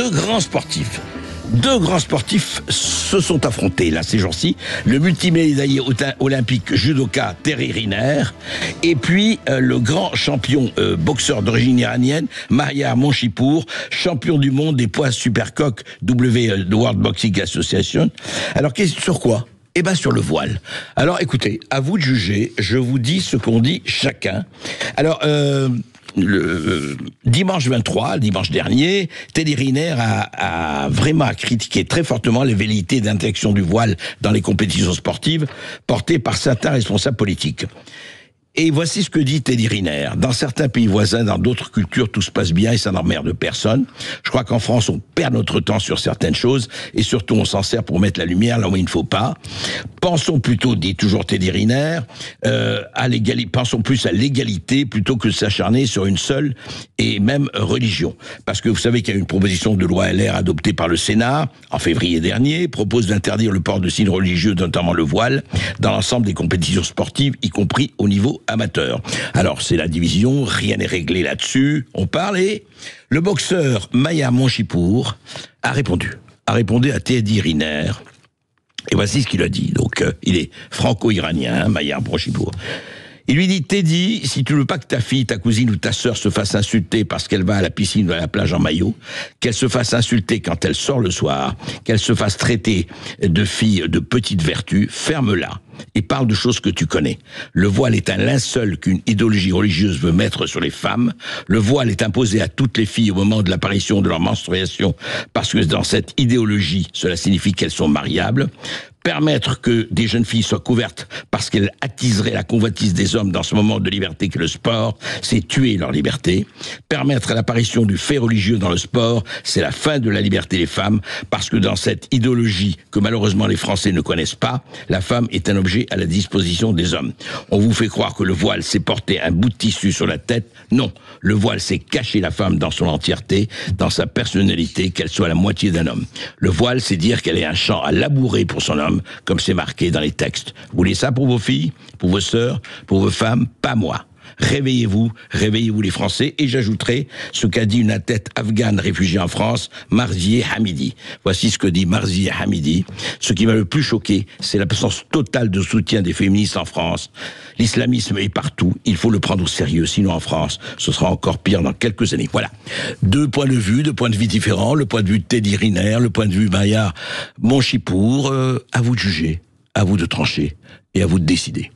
deux grands sportifs. Deux grands sportifs se sont affrontés là ces jours-ci. Le multimédaillé olympique judoka Terry Riner et puis le grand champion boxeur d'origine iranienne Mahyar Monchipour, champion du monde des poids supercoq World Boxing Association. Alors sur quoi ? Eh bien sur le voile. Alors écoutez, à vous de juger, je vous dis ce qu'on dit chacun. Alors le dimanche 23, dimanche dernier, Teddy Riner a vraiment critiqué très fortement les velléités d'interdiction du voile dans les compétitions sportives portées par certains responsables politiques. Et voici ce que dit Teddy Riner. Dans certains pays voisins, dans d'autres cultures, tout se passe bien et ça n'emmerde personne. Je crois qu'en France, on perd notre temps sur certaines choses et surtout on s'en sert pour mettre la lumière là où il ne faut pas. Pensons plutôt, dit toujours Teddy Riner, pensons plus à l'égalité plutôt que de s'acharner sur une seule et même religion. Parce que vous savez qu'il y a une proposition de loi LR adoptée par le Sénat en février dernier, propose d'interdire le port de signes religieux, notamment le voile, dans l'ensemble des compétitions sportives, y compris au niveau amateur. Alors, c'est la division, rien n'est réglé là-dessus. On parle et le boxeur Mahyar Monchipour a répondu à Teddy Riner. Et voici ce qu'il a dit. Donc, il est franco-iranien, Mahyar Monchipour. Il lui dit, Teddy, si tu ne veux pas que ta fille, ta cousine ou ta sœur se fasse insulter parce qu'elle va à la piscine ou à la plage en maillot, qu'elle se fasse insulter quand elle sort le soir, qu'elle se fasse traiter de fille de petite vertu, ferme-la et parle de choses que tu connais. Le voile est un linceul qu'une idéologie religieuse veut mettre sur les femmes. Le voile est imposé à toutes les filles au moment de l'apparition de leur menstruation parce que dans cette idéologie, cela signifie qu'elles sont mariables. Permettre que des jeunes filles soient couvertes parce qu'elles attiseraient la convoitise des hommes dans ce moment de liberté qu'est le sport, c'est tuer leur liberté. Permettre l'apparition du fait religieux dans le sport, c'est la fin de la liberté des femmes, parce que dans cette idéologie que malheureusement les Français ne connaissent pas, la femme est un objet à la disposition des hommes. On vous fait croire que le voile, c'est porter un bout de tissu sur la tête. Non, le voile, c'est cacher la femme dans son entièreté, dans sa personnalité, qu'elle soit la moitié d'un homme. Le voile, c'est dire qu'elle est un champ à labourer pour son homme, comme c'est marqué dans les textes. Vous voulez ça pour vos filles, pour vos sœurs, pour vos femmes? Pas moi. Réveillez-vous les Français. Et j'ajouterai ce qu'a dit une athlète afghane réfugiée en France, Marzieh Hamidi. Voici ce que dit Marzieh Hamidi. Ce qui m'a le plus choqué, c'est l'absence totale de soutien des féministes en France. L'islamisme est partout. Il faut le prendre au sérieux. Sinon, en France, ce sera encore pire dans quelques années. Voilà. Deux points de vue différents. Le point de vue de Teddy Riner, le point de vue Mahyar Monchipour. À vous de juger, à vous de trancher et à vous de décider.